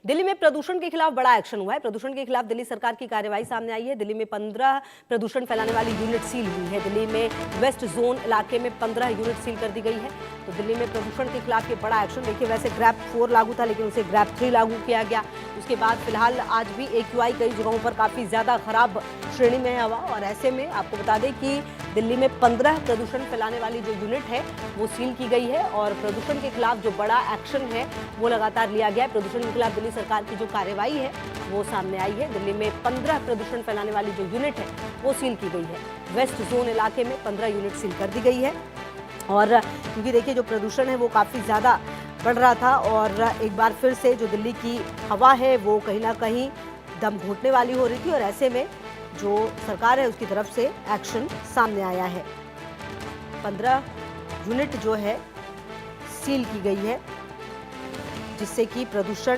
दिल्ली में प्रदूषण के खिलाफ बड़ा एक्शन हुआ है। प्रदूषण के खिलाफ दिल्ली सरकार की कार्रवाई सामने आई है। दिल्ली में 15 प्रदूषण फैलाने वाली यूनिट सील हुई है। दिल्ली में वेस्ट जोन इलाके में 15 यूनिट सील कर दी गई है। तो दिल्ली में प्रदूषण के खिलाफ ये बड़ा एक्शन। देखिए, वैसे ग्रैप 4 लागू था, लेकिन उसे ग्रैप 3 लागू किया गया। उसके बाद फिलहाल आज भी AQI कई जगहों पर काफ़ी ज़्यादा खराब श्रेणी में है हवा। और ऐसे में आपको बता दें कि दिल्ली में 15 प्रदूषण फैलाने वाली जो यूनिट है वो सील की गई है। और प्रदूषण के खिलाफ जो बड़ा एक्शन है वो लगातार लिया गया है। प्रदूषण के खिलाफ दिल्ली सरकार की जो कार्रवाई है वो सामने आई है। दिल्ली में 15 प्रदूषण फैलाने वाली जो यूनिट है वो सील की गई है। वेस्ट जोन इलाके में 15 यूनिट सील कर दी गई है। और क्योंकि देखिए, जो प्रदूषण है वो काफ़ी ज़्यादा बढ़ रहा था और एक बार फिर से जो दिल्ली की हवा है वो कहीं ना कहीं दम घोटने वाली हो रही थी। और ऐसे में जो सरकार है उसकी तरफ से एक्शन सामने आया है। 15 यूनिट जो है सील की गई है, जिससे कि प्रदूषण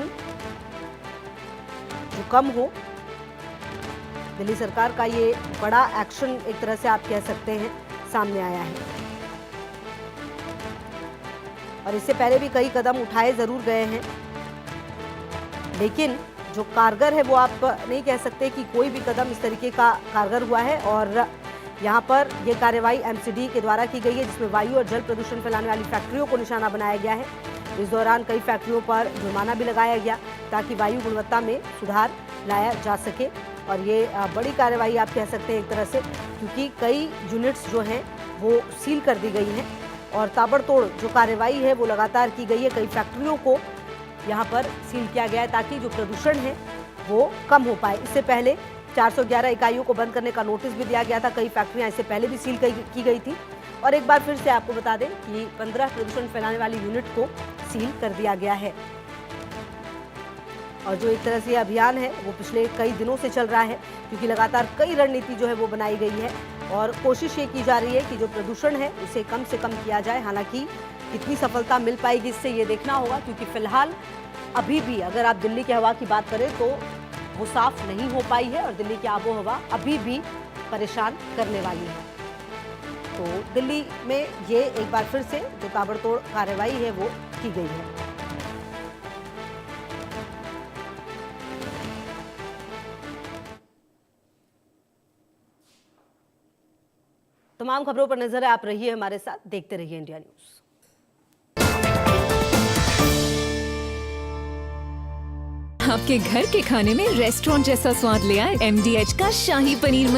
जो कम हो। दिल्ली सरकार का ये बड़ा एक्शन एक तरह से आप कह सकते हैं सामने आया है। और इससे पहले भी कई कदम उठाए जरूर गए हैं, लेकिन जो कारगर है वो आप नहीं कह सकते कि कोई भी कदम इस तरीके का कारगर हुआ है। और यहाँ पर ये कार्रवाई MCD के द्वारा की गई है, जिसमें वायु और जल प्रदूषण फैलाने वाली फैक्ट्रियों को निशाना बनाया गया है। इस दौरान कई फैक्ट्रियों पर जुर्माना भी लगाया गया ताकि वायु गुणवत्ता में सुधार लाया जा सके। और ये बड़ी कार्रवाई आप कह सकते हैं एक तरह से, क्योंकि कई यूनिट्स जो हैं वो सील कर दी गई हैं और ताबड़तोड़ जो कार्रवाई है वो लगातार की गई है। कई फैक्ट्रियों को यहाँ पर सील किया गया है ताकि जो प्रदूषण है वो कम हो पाए। इससे पहले 411 इकाइयों को बंद करने का नोटिस भी दिया गया था। कई फैक्ट्रियाँ इससे पहले भी सील की गई थी। और एक बार फिर से आपको बता दें कि 15 प्रदूषण फैलाने वाली यूनिट को सील कर दिया गया है। और जो एक तरह से अभियान है वो पिछले कई दिनों से चल रहा है, क्योंकि लगातार कई रणनीति जो है वो बनाई गई है और कोशिश ये की जा रही है कि जो प्रदूषण है उसे कम से कम किया जाए। हालांकि कितनी सफलता मिल पाएगी इससे ये देखना होगा, क्योंकि फिलहाल अभी भी अगर आप दिल्ली की हवा की बात करें तो वो साफ नहीं हो पाई है और दिल्ली की आबो हवा अभी भी परेशान करने वाली है। तो दिल्ली में ये एक बार फिर से जो ताबड़तोड़ कार्रवाई है वो की गई है। तमाम खबरों पर नजर है, आप रहिए हमारे साथ, देखते रहिए इंडिया न्यूज। आपके घर के खाने में रेस्टोरेंट जैसा स्वाद ले आए MDH का शाही पनीर